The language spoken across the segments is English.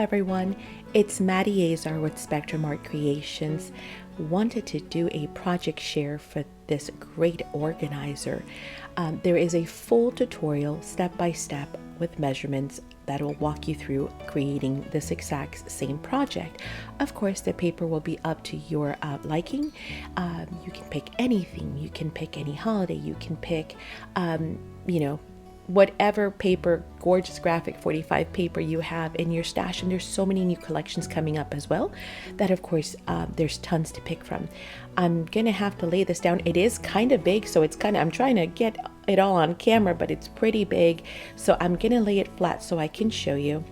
everyone, it's Maddie Azar with Spectrum Art Creations. Wanted to do a project share for this great organizer. There is a full tutorial step by step with measurements that will walk you through creating this exact same project. Of course, the paper will be up to your liking. You can pick anything. You can pick any holiday. You can pick, whatever paper, gorgeous graphic 45 paper you have in your stash. And there's so many new collections coming up as well that of course there's tons to pick from. I'm gonna have to lay this down. It is kind of big, so it's I'm trying to get it all on camera, but it's pretty big, so I'm gonna lay it flat so I can show you.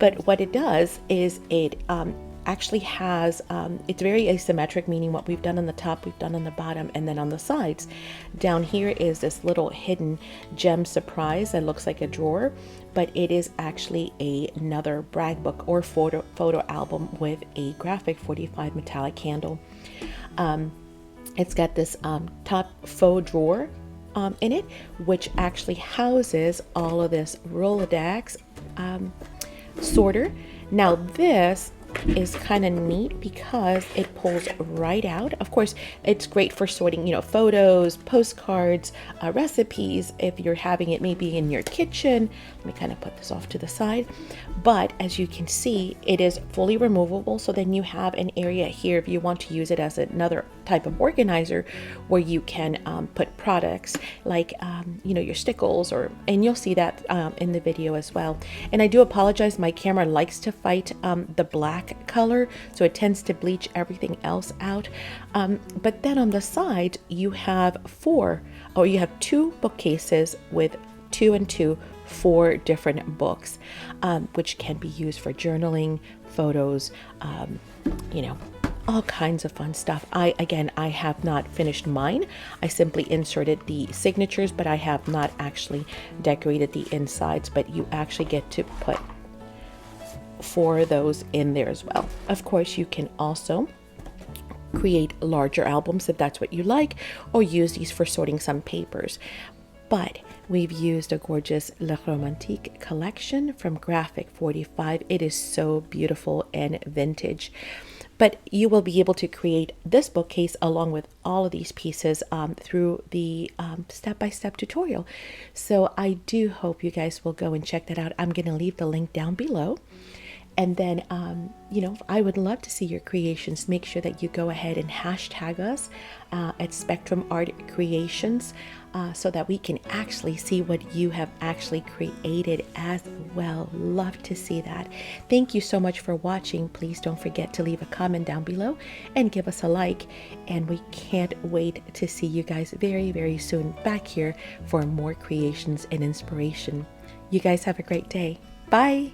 But what it does is it actually has, it's very asymmetric, meaning what we've done on the top, we've done on the bottom, and then on the sides. Down here is this little hidden gem surprise that looks like a drawer, but it is actually another brag book or photo album with a graphic 45 metallic handle. It's got this top faux drawer in it, which actually houses all of this Rolodex sorter. Now this is kind of neat because it pulls right out. Of course, it's great for sorting, photos, postcards, recipes, if you're having it maybe in your kitchen. Let me kind of put this off to the side. But as you can see, it is fully removable. So then you have an area here if you want to use it as another type of organizer where you can put products like, your stickles, and you'll see that in the video as well. And I do apologize, my camera likes to fight the black color, so it tends to bleach everything else out. But then on the side, you have two bookcases with 2 and 2, 4 different books, which can be used for journaling, photos, all kinds of fun stuff. I have not finished mine. I simply inserted the signatures, but I have not actually decorated the insides, but you actually get to put 4 of those in there as well. Of course, you can also create larger albums if that's what you like, or use these for sorting some papers. But we've used a gorgeous Le Romantique collection from Graphic 45. It is so beautiful and vintage. But you will be able to create this bookcase along with all of these pieces through the step-by-step tutorial. So I do hope you guys will go and check that out. I'm going to leave the link down below. And then, I would love to see your creations. Make sure that you go ahead and hashtag us at Spectrum Art Creations so that we can actually see what you have actually created as well. Love to see that. Thank you so much for watching. Please don't forget to leave a comment down below and give us a like. And we can't wait to see you guys very, very soon back here for more creations and inspiration. You guys have a great day. Bye.